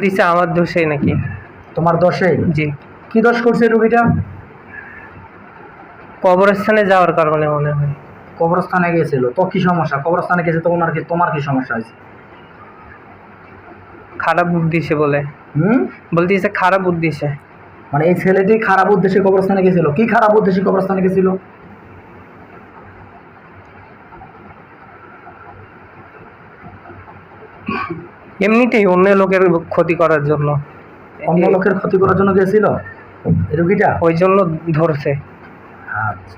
দিছে আমার দোষে নাকি? তোমার দোষে? জি। কি দোষ করছে রোগীটা? কবরস্থানে যাওয়ার কারণে মনে হয়। কবরস্থানে গেছিল তো কি সমস্যা? কবরস্থানে গেছে তো ওনার কি, তোমার কি সমস্যা হয়েছে? খারাপ বুদ্ধি দিছে বলে বলতেছে, খারাপ বুদ্ধি দিছে। মানে এই ছেলেটি খারাপ উদ্দেশ্যে কবরস্থানে গেছিল? কি খারাপ উদ্দেশ্যে কবরস্থানে গেছিল? এমনিতেই অন্য লোকের ক্ষতি করার জন্য। অন্য লোকের ক্ষতি করার জন্য গেছিল এই রোগীটা? ওই জন্য ধরছে। আচ্ছা,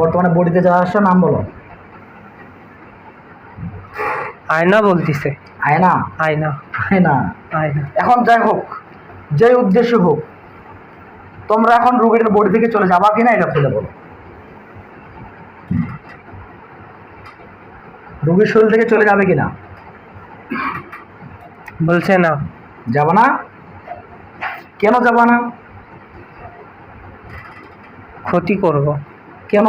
বর্তমানে বডিতে যাওয়া আসার নাম বলো। আয়না বলতিছে। আয়না? আয়না। আয়না? আয়না। এখন যাই হোক, যে উদ্দেশ্য হোক, তোমরা এখন রোগীর বডি থেকে চলে যাবা কিনা এটা খুলে বলো। রোগীর শরীর থেকে চলে যাবে কিনা? বলছে না। যাবা না? কেন যাবা না? ক্ষতি করব। কেন?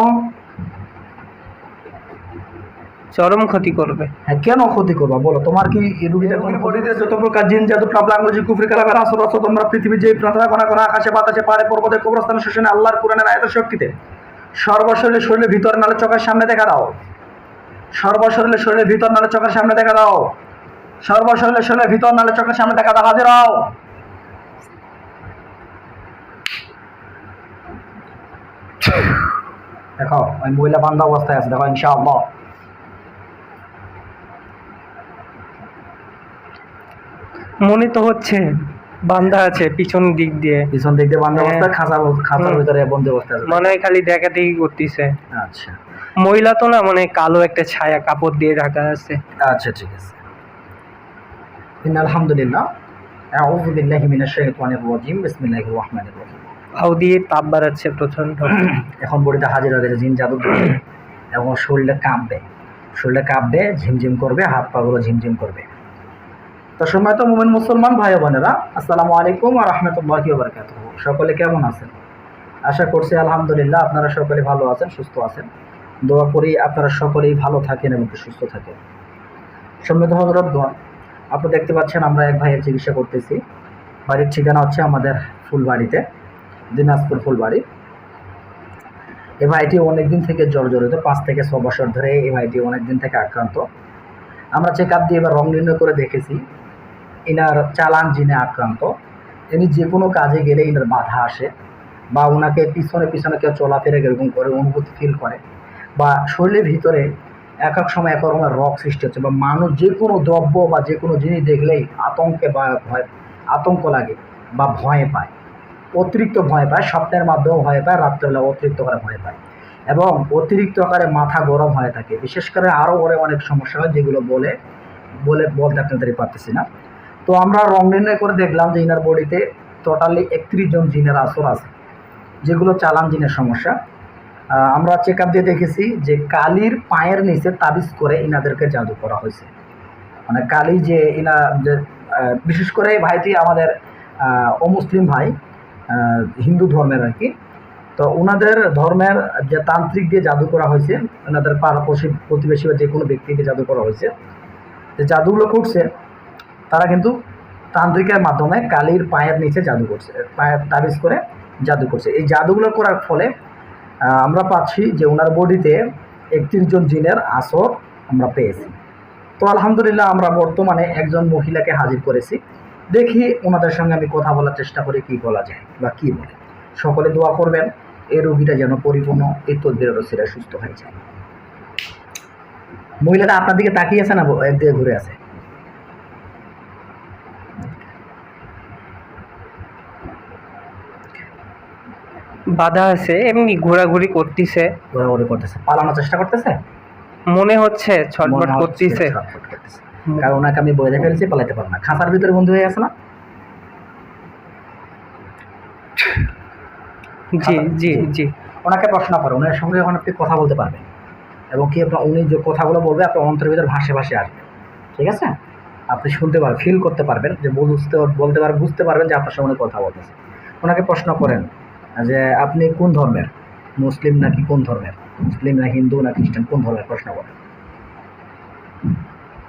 চরম ক্ষতি করবে। হ্যাঁ, কেন ক্ষতি করবা বলো? তোমার কি রোগীদের বডিতে যত প্রকার জিন জাদু প্রাবলা আঙ্গুজি কুফরি কালামের আসর আছে, তোমরা পৃথিবীর যে প্রার্থনা করা করা আকাশে বাতাসে পারে পর্বতে কবরস্থানে শোষণে আল্লাহর কোরআনের আয়াতের শক্তিতে সর্বশরীরে শরীরের ভিতর নালে চোখের সামনে দেখা দাও। সর্বশরীরে শরীরের ভিতর নালে চোখের সামনে দেখা দাও। সর্বশরীরে শরীরের ভিতর নালে চোখের সামনে দেখা দাও। হাজির হও। দেখো ওই মহিলা বান্ধা অবস্থায় আছে, দেখো ইনশাআল্লাহ। মনে তো হচ্ছে বান্ধা আছে পিছন দিক দিয়ে। পিছন দিক দিয়ে বান্ধা অবস্থায় খাঁচার ভিতরে বন্ধ অবস্থায় আছে। মনে হয় খালি দেখা দেখি করতেছে। আচ্ছা, মহিলা তো না, মানে কালো একটা ছায়া কাপড় দিয়ে ঢাকা আছে। আচ্ছা ঠিক আছে। আলহামদুলিল্লাহ, আউযু বিল্লাহি মিনাশ শাইতানির রাজিম, বিসমিল্লাহির রহমানির রহিম। আউ দিয়ে তাপ বাড়াচ্ছে প্রচন্ড। এখন বডিতে হাজির হয়ে গেছে জিন জাদু এবং শরীরটা কাঁপবে, ঝিমঝিম করবে, হাত পাগুলো ঝিমঝিম করবে। তো সময় তো মুমিন মুসলমান ভাই বোনেরা, আসসালামু আলাইকুম ওয়া রাহমাতুল্লাহি ওয়া বারাকাতুহু। সকলে কেমন আছেন? আশা করছি আলহামদুলিল্লাহ আপনারা সকলে ভালো আছেন, সুস্থ আছেন। দোয়া করি আপনারা সকলেই ভালো থাকেন এবং সুস্থ থাকেন। সম্মানিত হযরত দোয়া, আপনি দেখতে পাচ্ছেন আমরা এক ভাইয়ের চিকিৎসা করতেছি। বাড়ির ঠিকানা হচ্ছে আমাদের ফুলবাড়িতে, দিনাজপুর ফুলবাড়ি। এই ভাইটি অনেকদিন থেকে জর্জরিত, 5 থেকে 6 বছর ধরে এই ভাইটি অনেকদিন থেকে আক্রান্ত। আমরা চেক আপ দিয়ে এবার রং নির্ণয় করে দেখেছি ইনার চালান জিনে আক্রান্ত। ইনি যে কোনো কাজে গেলে ইনার বাধা আসে, বা ওনাকে পিছনে পিছনে কেউ চলাফেরা এরকম করে অনুভূতি ফিল করে, বা শরীরের ভিতরে এক এক সময় এক রকমের রগ সৃষ্টি হচ্ছে, বা মানুষ যে কোনো দ্রব্য বা যে কোনো জিনিস দেখলেই আতঙ্ক লাগে বা ভয় পায়, অতিরিক্ত ভয় পায়, স্বপ্নের মাধ্যমেও ভয় পায়, রাত্রেবেলা অতিরিক্ত করে ভয় পায়, এবং অতিরিক্ত আকারে মাথা গরম হয়ে থাকে। বিশেষ করে আরও অনেক সমস্যা হয় যেগুলো বলতে আপনাদের পারতেছি না। তো আমরা রং নির্ণয় করে দেখলাম যে ইনার বডিতে টোটালি 31 জন জিনের আসর আছে, যেগুলো চালান জিনের সমস্যা। আমরা চেক আপ দিয়ে দেখেছি যে কালির পায়ের নিচে তাবিজ করে ইনাদেরকে জাদু করা হয়েছে। মানে কালি যে বিশেষ করে ভাইটি আমাদের অমুসলিম ভাই, হিন্দু ধর্মের আর কি। তো ওনাদের ধর্মের যে তান্ত্রিক দিয়ে জাদু করা হয়েছে, ওনাদের পাড়াপড়শি প্রতিবেশী বা যে কোনো ব্যক্তিকে জাদু করা হয়েছে। যে জাদুগুলো করছে তারা কিন্তু তান্ত্রিকের মাধ্যমে কালির পায়ের নিচে জাদু করছে, পায়ের তাবিজ করে জাদু করছে। এই জাদুগুলো করার ফলে আমরা পাচ্ছি যে ওনার বডিতে 31 জন জিনের আসর আমরা পেয়েছি। তো আলহামদুলিল্লাহ আমরা বর্তমানে একজন মহিলাকে হাজির করেছি। দেখি ওনাদের সঙ্গে আমি কথা বলার চেষ্টা করি কি বলা যায় বা কি বলে। সকলে দোয়া করবেন এই রোগীটা যেন পরিপূর্ণ এই তদবিরের ওসিলে সুস্থ হয়ে যায়। মহিলাটা আপনার দিকে তাকিয়ে আছে না একদিকে ঘুরে আছে? বাধা আছে, এমনি ঘোরাঘুরি করতেছে। পালানোর চেষ্টা করতেছে মনে হচ্ছে, ছটফট করতেছে। কারণ ওনাকে আমি বয়ে ফেলছি, পালাইতে পারবো না, খাঁচার ভিতরে বন্ধু হয়ে আছে না? জি জি জি। ওনাকে প্রশ্ন করে, ওনার সঙ্গে যখন আপনি কথা বলতে পারবেন এবং কি আপনার উনি যে কথাগুলো বলবে আপনার অন্তরের ভিতরে ভাসে ভাসে আসবে, ঠিক আছে? আপনি শুনতে পারবেন, ফিল করতে পারবেন, যে বুঝতে পারবেন যে আপনার সঙ্গে কথা বলতেছে। ওনাকে প্রশ্ন করেন যে আপনি কোন ধর্মের, মুসলিম নাকি কোন ধর্মের, মুসলিম না হিন্দু না খ্রিস্টান, কোন ধর্মের, প্রশ্ন করেন,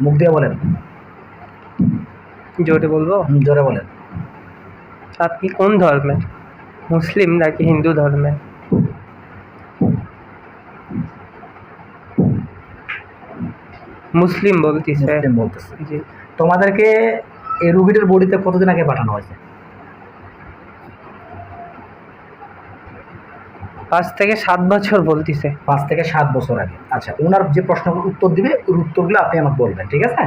মুখ দিয়ে বলেন। জোরে বলবো? জোরে বলেন। আপনি কোন ধর্মের, মুসলিম নাকি হিন্দু ধর্মের? মুসলিম বলতিছে। মুসলিম বলতেছে। জি। তোমাদেরকে এই রুগীটার বডিতে কতদিন আগে পাঠানো হয়েছে? 5 থেকে 7 বছর বলতিছে। 5 থেকে 7 বছর আগে। আচ্ছা, ওনার যে প্রশ্নগুলো উত্তর দিবে ওর উত্তরগুলো আপনি আমাকে বলবেন, ঠিক আছে?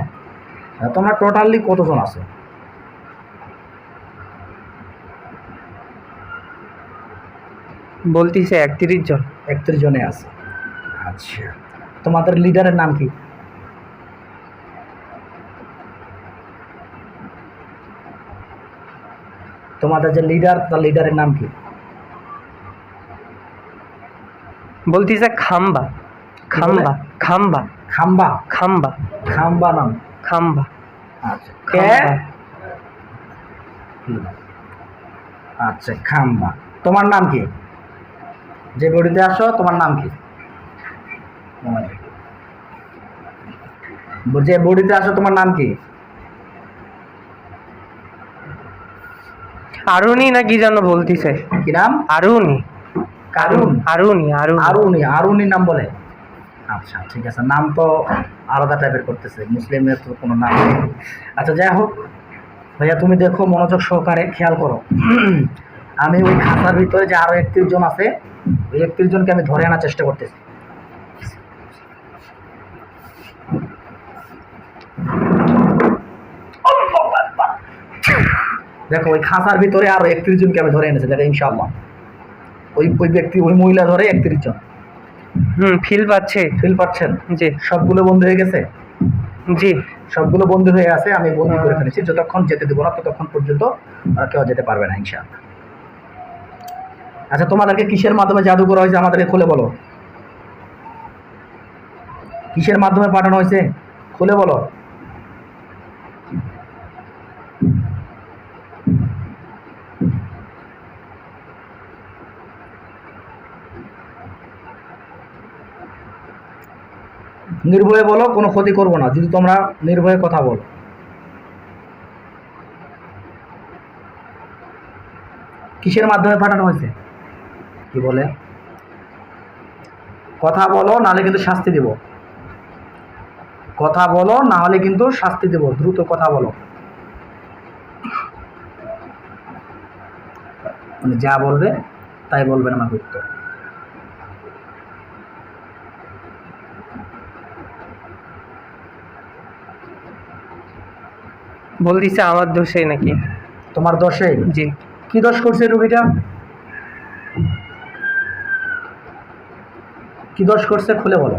তোমরা টোটালি কতজন আছো? বলতিছে 31 জন। 31 জনে আছে। আচ্ছা, তোমাদের লিডারের নাম কি? তোমাদের যে লিডার, তার লিডারের নাম কি? বলতিছে খাম্বা। খাম্বা খাম্বা খাম্বা। খাম্বা খাম্বা নাম। খাম্বা। আচ্ছা, খাম্বা। আচ্ছা, খাম্বা। তোমার নাম কি? যে বডিতে আসো তোমার নাম কি? যে বডিতে আসো তোমার নাম কি? আরুনি না কি যেন বলতিছে। কি নাম? আরুনি। কারুন। আরুনি আরুনি আরুনি। আরুনি নাম বলে। আচ্ছা, ঠিক আছে। নাম তো আলাদা টাইপের করতেছে, মুসলিমের তো কোনো নাম নেই। আচ্ছা, যাই হোক ভাইয়া, তুমি দেখো মনোযোগ সহকারে, খেয়াল করো। আমি ওই খাতার ভিতরে যে আরো 31 জন আছে, ওই 31 জনকে আমি ধরে আনার চেষ্টা করতেছি। দেখো ওই খাঁচার ভিতরে আরো 31 জনকে আমি ধরে এনেছি, দেখো ইনশাআল্লাহ। ওই ব্যক্তি, ওই মহিলা ধরে 31 জন। ফিল পাচ্ছে। ফিল পাচ্ছেন? জি। সবগুলো বন্ধ হয়ে গেছে? জি। সবগুলো বন্ধ হয়ে আছে, আমি বন্দি করে ফেলেছি। যতক্ষণ যেতে দেবো না ততক্ষণ পর্যন্ত আর কেউ যেতে পারবে না ইনশাআল্লাহ। আচ্ছা, তোমাদেরকে কিসের মাধ্যমে জাদু করা হয়েছে আমাদেরকে খুলে বলো। কিসের মাধ্যমে পাঠানো হয়েছে খুলে বলো। নির্ভয়ে বলো, কোনো ক্ষতি করবো না যদি তোমরা নির্ভয়ে কথা বলো। কিসের মাধ্যমে পাঠানো হয়েছে? কি বলে? কথা বলো, নাহলে কিন্তু শাস্তি দেব। কথা বলো, না হলে কিন্তু শাস্তি দেব। দ্রুত কথা বলো। মানে যা বলবে তাই বলবেন আমাকে উত্তর। বলতিছে আমার দোষে নাকি। তোমার দোষে? জি। কি দোষ করছে রুগীটা? কি দোষ করছে খুলে বলো।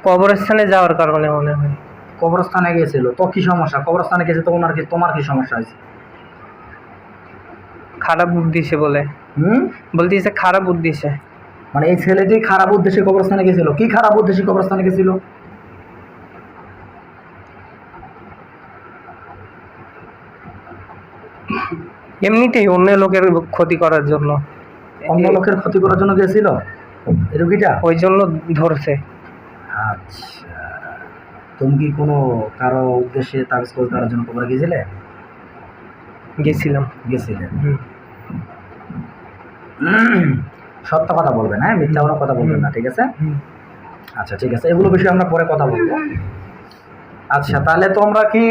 কবরস্থানে যাওয়ার কারণে মনে হয়। কবরস্থানে গেছিল তো কি সমস্যা? কবরস্থানে গেছে তো ওনার কি, তোমার কি সমস্যা হয়েছে? খারাপ উদ্দেশ্যে বলে। বলতিছে খারাপ উদ্দেশ্যে। মানে এই ছেলেটি খারাপ উদ্দেশ্যে কবরস্থানে গেছিল। কি খারাপ উদ্দেশ্যে কবরস্থানে গেছিল? এমনিতেই অন্য লোকের ক্ষতি করার জন্য। অন্য লোকের ক্ষতি করার জন্য গেছিল এই রুগীটা? ওই জন্য ধরছে। আচ্ছা, তুমি কি কোনো কারো উদ্দেশ্যে তাবিজ করার জন্য কবরে গেছিলে? গেছিলাম। গেছিলে। সত্য কথা বলবেন, হ্যাঁ, মিথ্যা কোনো কথা বলবেন না, ঠিক আছে? আচ্ছা, ঠিক আছে, এগুলো বিষয়ে আমরা পরে কথা বলবো। আচ্ছা, তাহলে তোমরা কি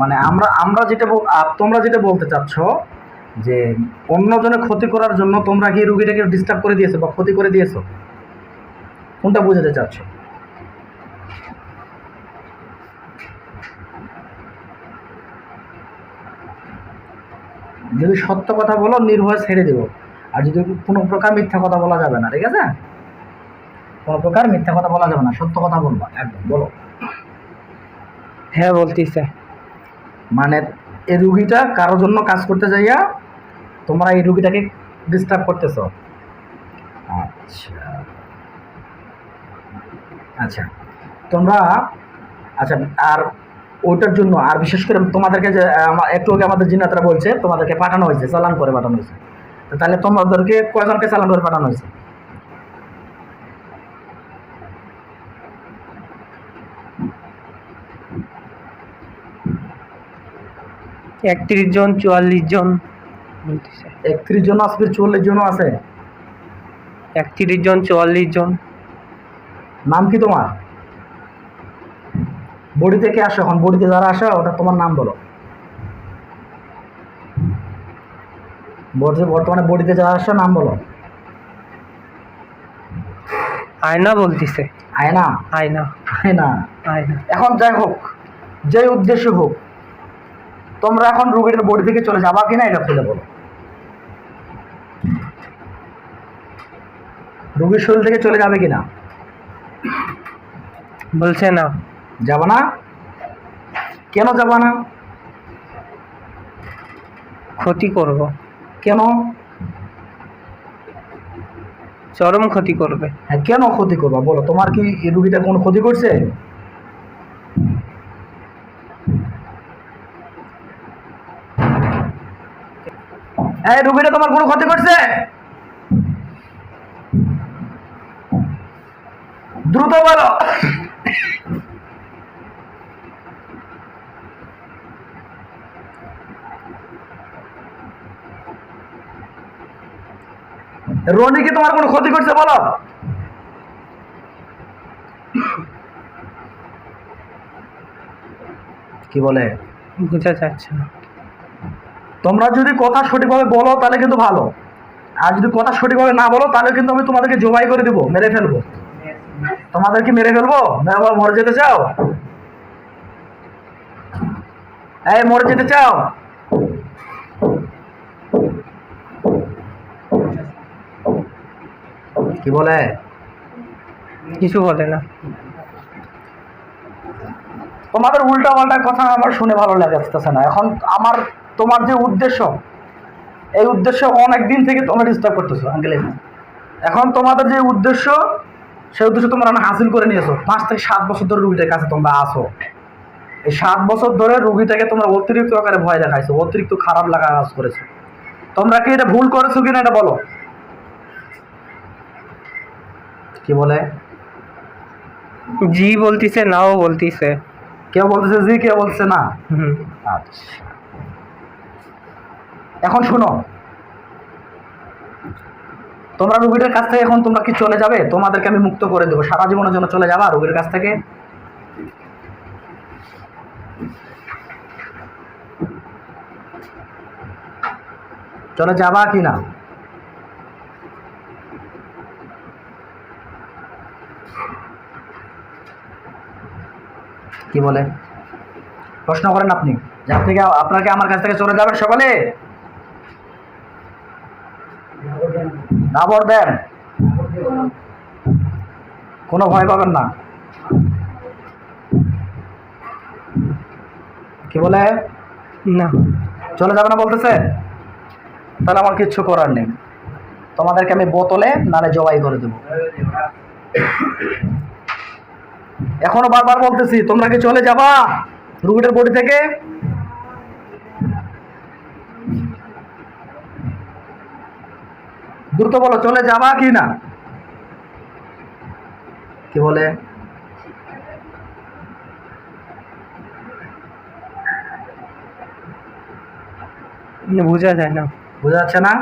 মানে আমরা যেটা তোমরা যেটা বলতে চাচ্ছ যে অন্যজনের ক্ষতি করার জন্য তোমরা কি রুগীটাকে ডিস্টার্ব করে দিয়েছো বা ক্ষতি করে দিয়েছো, কোনটা বোঝাতে চাচ্ছ? যদি সত্য কথা বলো নির্ভয় ছেড়ে দেবো, আর যদি কোনো প্রকার মিথ্যা কথা বলা যাবে না, ঠিক আছে? কোনো প্রকার মিথ্যা কথা বলা যাবে না, সত্য কথা বলবা একদম। বলো। হ্যাঁ বলতিছে। মানে এই রুগীটা কারোর জন্য কাজ করতে যাইয়া তোমরা এই রুগীটাকে ডিস্টার্ব করতেছ। আচ্ছা আচ্ছা, তোমরা আচ্ছা, আর ওইটার জন্য আর বিশেষ করে তোমাদেরকে যে একটু আগে আমাদের জিন্নাতরা বলছে তোমাদেরকে পাঠানো হয়েছে, চালান করে পাঠানো হয়েছে। তাহলে তোমাদেরকে কয়জনকে চালান করে পাঠানো হয়েছে? 31 জন 44 জন বলতেছে। 31 জন আছে, 44 জন আছে। 31 জন 44 জন। নাম কি তোমার? বডিতে কে আসো এখন? বডিতে যারা আসো ওটা তোমার নাম বলো। বর্তমানে বডিতে যারা আসো নাম বলো। আয়না বলতেছে। আয়না? আয়না। আয়না। আয়না। এখন যাই হোক, যে উদ্দেশ্য হোক, তোমরা এখন রোগীর বডি থেকে চলে যাবা কিনা এটা খুলে বলো। রোগীর শরীর থেকে চলে যাবে কিনা? বলছে না। যাবা না? কেন যাবা না? ক্ষতি করব। কেন? চরম ক্ষতি করবে। হ্যাঁ, কেন ক্ষতি করবা বলো? তোমার কি এই রুগীটা কোনো ক্ষতি করছে? এই রুগীটা তোমার কোনো ক্ষতি করছে? দ্রুত বলো। রনি কি তোমার কোনো ক্ষতি করছে বলো? কি বলে? বোঝা যাচ্ছে না। তোমরা যদি কথা সঠিকভাবে বলো তাহলে কিন্তু ভালো, আর যদি কথা সঠিকভাবে না বলো তাহলে কিন্তু আমি তোমাদেরকে জবাই করে দেবো, মেরে ফেলবো। তোমাদেরকে মেরে ফেলবো? না আবার মরে যেতে চাও? এই মরে যেতে চাও? কি বলে? কিছু বলে না। তোমাদের উল্টা পাল্টা কথা আমার শুনে ভালো লাগতেছে না। এখন তোমার যে উদ্দেশ্য, এই উদ্দেশ্য অনেক দিন থেকে তোমরা ডিস্টার্ব করতেছো আঙ্কেল। এখন তোমাদের যে উদ্দেশ্য, সেই উদ্দেশ্য তোমরা হাসিল করে নিয়েছো। 5 থেকে 7 বছর ধরে রুগীটার কাছে তোমরা আসো। এই 7 বছর ধরে রুগীটাকে তোমরা অতিরিক্ত আকারে ভয় দেখাইছো, অতিরিক্ত খারাপ লাগা কাজ করেছো। তোমরা কি এটা ভুল করেছো কিনা এটা বলো। কি বলে? জি বলতিছে, নাও বলতিছে। কেউ বলতেছে জি, কেউ বলছে না। আচ্ছা, এখন শোনো, তোমরা রুগীটার কাছ থেকে এখন তোমরা কি চলে যাবে? তোমাদেরকে আমি মুক্ত করে দেবো, সারা জীবনের জন্য চলে যাবা রুগীর কাছ থেকে? চলে যাবা কি না? কি বলে? প্রশ্ন করেন আপনি যে আপনাকে আমার কাছ থেকে চলে যাবেন সকলে? দাবর দেন, কোনো ভয় পাবেন না। কি বলে? না। চলে যাবে না বলতেছে? তাহলে আমার কিচ্ছু করার নেই, তোমাদেরকে আমি বোতলে নালে জবাই করে দেবো। এখনো বারবার বলতেছি, তোমরা কি চলে যাবা রুগীটার বডি থেকে? দ্রুত বলো, চলে যাবা কি না? কি বলে? বোঝা যায় না। বোঝা যাচ্ছে না?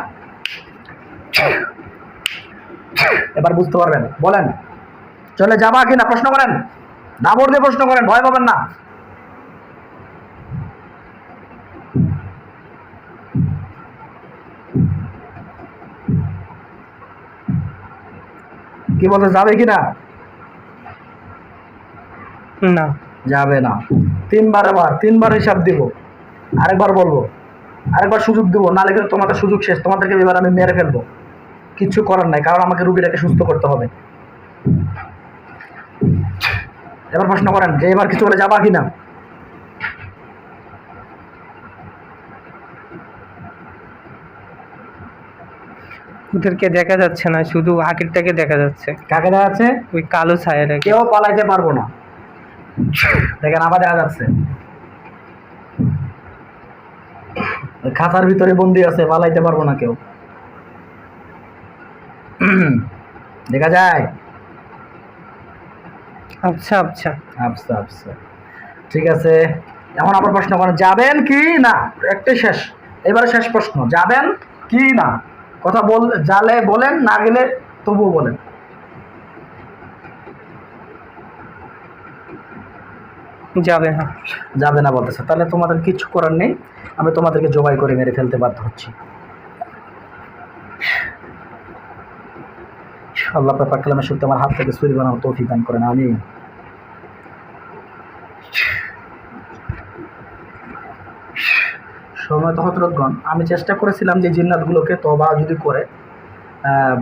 এবার বুঝতে পারবেন। বলেন, চলে যাবা কি না? প্রশ্ন করেন, দাবর দিয়ে প্রশ্ন করেন, ভয় পাবেন না। কি বলতে, যাবে কি না? না, যাবে না। 3বার হিসাব দিব, আরেকবার বলবো, আরেকবার সুযোগ দিব, নাহলে কিন্তু তোমাদের সুযোগ শেষ। তোমাদেরকে এবার আমি মেরে ফেলবো, কিচ্ছু করার নাই, কারণ আমাকে রুগীটাকে সুস্থ করতে হবে। এবার প্রশ্ন করেন যে এবার কি চলে যাবা কিনা? ওদেরকে দেখা যাচ্ছে না, শুধু আগেরটাকে দেখা যাচ্ছে। কাকে দেখা যাচ্ছে? ওই কালো ছায়াটাকে। কেউ পালাইতে পারবো না। দেখেন আবার দেখা যাচ্ছে, ওই খাতার ভিতরে বন্দি আছে, পালাইতে পারবো না কেউ। দেখা যায়? আচ্ছা আচ্ছা। আচ্ছা আচ্ছা, ঠিক আছে। এখন আবার প্রশ্ন করেন, যাবেন কি না? একটাই শেষ, এবারে শেষ প্রশ্ন, যাবেন কি না? কথা জালে বলেন, না গেলে তবুও বলেন। যাবে না। যাবে না বলতেছে, তাহলে তোমাদের কিছু করার নেই, আমি তোমাদেরকে জবাই করে মেরে ফেলতে বাধ্য হচ্ছি। আল্লাহ পাক কালামের শক্তি আমার হাত থেকে ছুরি বানানোর তৌফিক দান করেন, আমিন। সময় তো হযরতগণ, আমি চেষ্টা করেছিলাম যে জিন্নাতগুলোকে তওবা যদি করে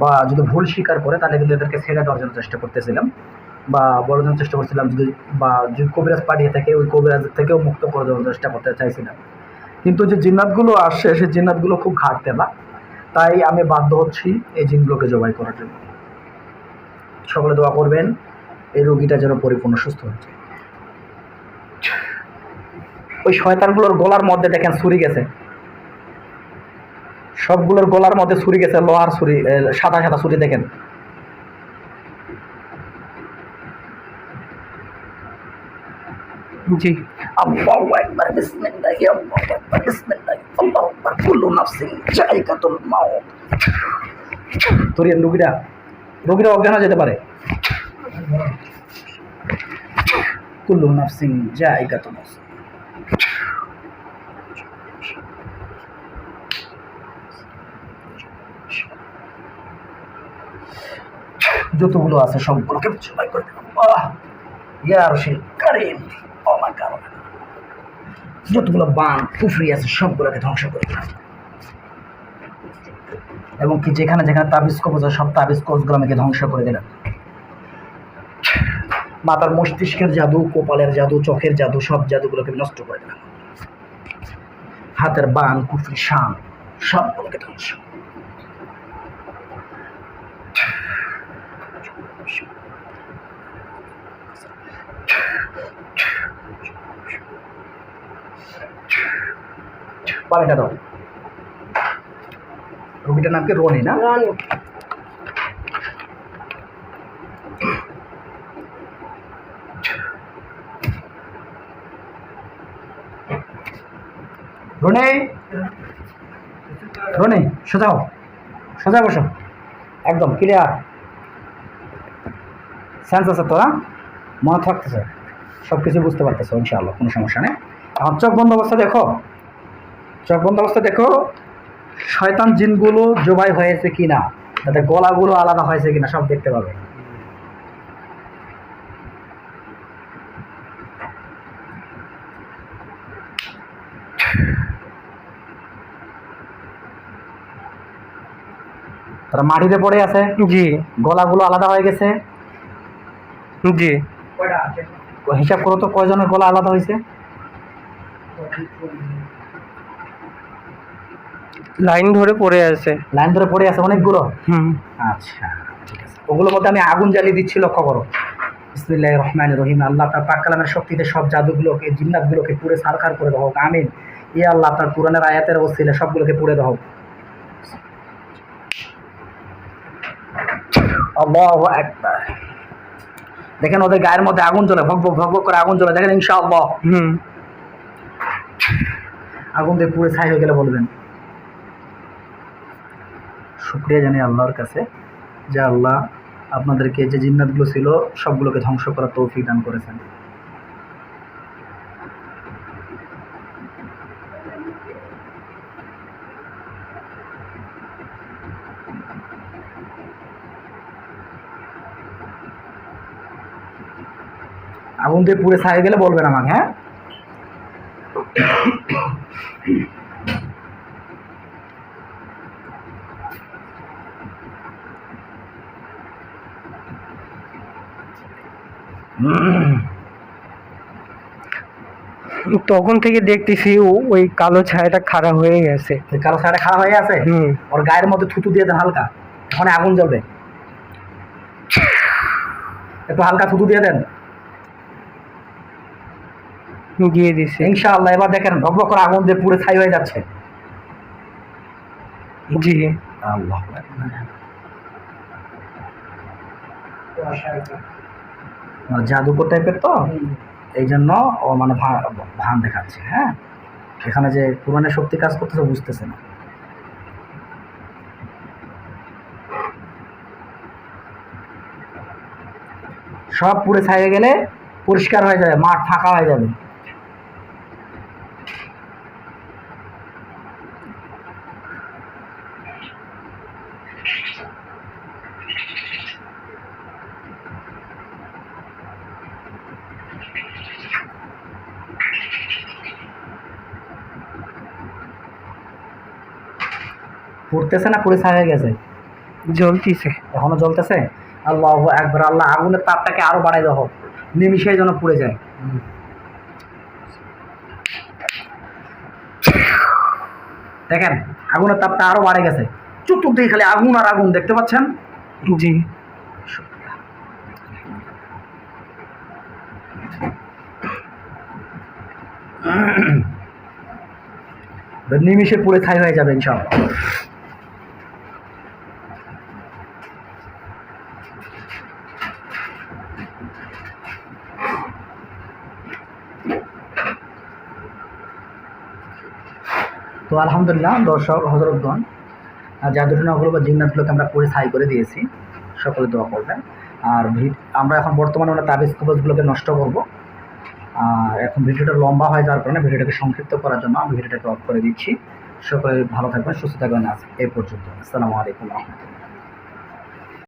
বা যদি ভুল স্বীকার করে তাহলে কিন্তু এদেরকে ছেড়ে দেওয়ার জন্য চেষ্টা করতেছিলাম, বা বলার জন্য চেষ্টা করছিলাম, যদি কবিরাজ পাঠিয়ে থাকে ওই কবিরাজের থেকেও মুক্ত করে দেওয়ার চেষ্টা করতে চাইছিলাম। কিন্তু যে জিন্নাতগুলো আসছে সেই জিন্নাতগুলো খুব ঘাটতেলা, তাই আমি বাধ্য হচ্ছি এই জিনগুলোকে জবাই করার জন্য। সকলে দোয়া করবেন এই রোগীটা যেন পরিপূর্ণ সুস্থ হয়ে যায়। ওই শয়তানগুলোর গলার মধ্যে দেখেন ছুরি গেছে, সবগুলোর গলার মধ্যে ছুরি গেছে, লোহার ছুরি, সাদা সাদা ছুরি দেখেন। জি। আল্লাহু আকবার, বিসমিল্লাহ, আল্লাহু আকবার, বিসমিল্লাহ, আল্লাহু আকবার, কুল্লু নাফসিন যায়কাতুল মাউত। রোগীরা অজ্ঞান হয়ে যেতে পারে। কুল্লু নাফসিন যায়কাতুল মাউত। যতগুলো আছে সবগুলোকে জবাই করে দিলাম। ইয়া রশিদ কারীম, ও মাই গড, যতগুলো বান কুফরি আছে সবগুলোকে ধ্বংস করে দিলাম। এবং কি যেখানে যেখানে তাবিজ কবজ সব তাবিজ কবজগুলো আমাকে ধ্বংস করে দিলাম। মাথার মস্তিষ্কের জাদু, কপালের জাদু, চোখের জাদু, সব জাদুগুলোকে নষ্ট করে দিলাম। হাতের বান কুফরি শান সবগুলোকে ধ্বংস। পানিটা দাও। রোগীটার নাম কি? রনি না? রনি, রনি সোজা বসো, একদম ক্লিয়ার। সেন্স আছে তো? না মনে থাকতেছে, সব কিছু বুঝতে পারতেছো ইনশাআল্লাহ, কোনো সমস্যা নেই। এখন চোখ বন্ধ অবস্থা দেখো, শয়তান জিনগুলো জবাই হয়েছে কিনা, তাদের গলাগুলো আলাদা হয়েছে কিনা সব দেখতে পাবে। তারা মাটিতে পড়ে আছে। জি। গলাগুলো আলাদা হয়ে গেছে। জি। হিসাব করো তো কয়জনের গলা আলাদা হয়েছে? লাইন ধরে পড়ে আছে অনেকগুলো। হুম। আচ্ছা ঠিক আছে, ওগুলোর মধ্যে আমি আগুন জ্বালিয়ে দিচ্ছি, লক্ষ্য করো। বিসমিল্লাহির রহমানির রহিম। আল্লাহ তার পাক কালামের শক্তিতে সব জাদুগুলোকে, জিন্নাতগুলোকে পুড়ে ছারখার করে দাও, আমিন। ইয়া আল্লাহ, আপনার কোরআনের আয়াতের ওসিলে সবগুলোকে পুড়ে দাও। আল্লাহু আকবার। দেখেন ওদের গায়ের মধ্যে আগুন জ্বলে, ভগভগ ভগভগ করে আগুন জ্বলে, দেখেন ইনশাআল্লাহ। আগুন দিয়ে পুড়ে ছাই হয়ে গেলে বলবেন। শুকরিয়া জানাই আল্লাহর কাছে যে আল্লাহ আপনাদেরকে যে জিন্নাতগুলো ছিল সবগুলোকে ধ্বংস করার তৌফিক দান করেছেন। আগুন দিয়ে পুড়ে ছাই হয়ে গেলে বলবেন আমাকে, হ্যাঁ? তখন থেকে দেখতেছি ওই কালো ছায়াটা খাড়া হয়ে গেছে। কালো ছায়াটা খাড়া হয়ে আছে। ওর গায়ের মধ্যে থুতু দিয়ে দেন হালকা, ওখানে আগুন জ্বলবে, একটু হালকা থুতু দিয়ে দেন। দিয়ে দিছে ইনশাআল্লাহ। এবার দেখেন ভগভগ করে আগুন দিয়ে পুড়ে ছাই হয়ে যাচ্ছে। জি। আল্লাহ জাদুকর টাইপের তো, এই জন্য ও মানে ভান দেখাচ্ছে। হ্যাঁ, এখানে যে কোরআনের শক্তি কাজ করতেছে বুঝতেছে না। সব পুড়ে ছাইয়ে গেলে পরিষ্কার হয়ে যাবে, মাঠ ফাঁকা হয়ে যাবে। পুড়তেছে না পুড়ে ছাই হয়ে গেছে? জ্বলতিছে। এখনো জ্বলতেছে। আল্লাহু আকবার। আল্লাহ আগুনের তাপটাকে আরো বাড়াই দাও, নিমিষে যেন পুড়ে যায়। দেখেন আগুনের তাপটা আরো বাড়ে গেছে, চতুর্দিকে খালি আগুন আর আগুন, দেখতে পাচ্ছেন? জি। নিমিষে পুড়ে ছাই হয়ে যাবে ইনশাআল্লাহ। তো আলহামদুলিল্লাহ দর্শক হযরতগণ, জাদুটনাগুলো বা জিন্নাতগুলোকে আমরা পুড়ে ছাই করে দিয়েছি। সকলে দোয়া করবেন। আর আমরা এখন বর্তমানে আমরা তাবিজ কবজগুলোকে নষ্ট করব। আর এখন ভিডিওটা লম্বা হয়ে যাওয়ার কারণে ভিডিওটাকে সংক্ষিপ্ত করার জন্য আমি ভিডিওটাকে অফ করে দিচ্ছি। সকলে ভালো থাকবেন, সুস্থ থাকবেন। আজ এই পর্যন্ত। আসসালামু আলাইকুম রহমতুল্লাহ।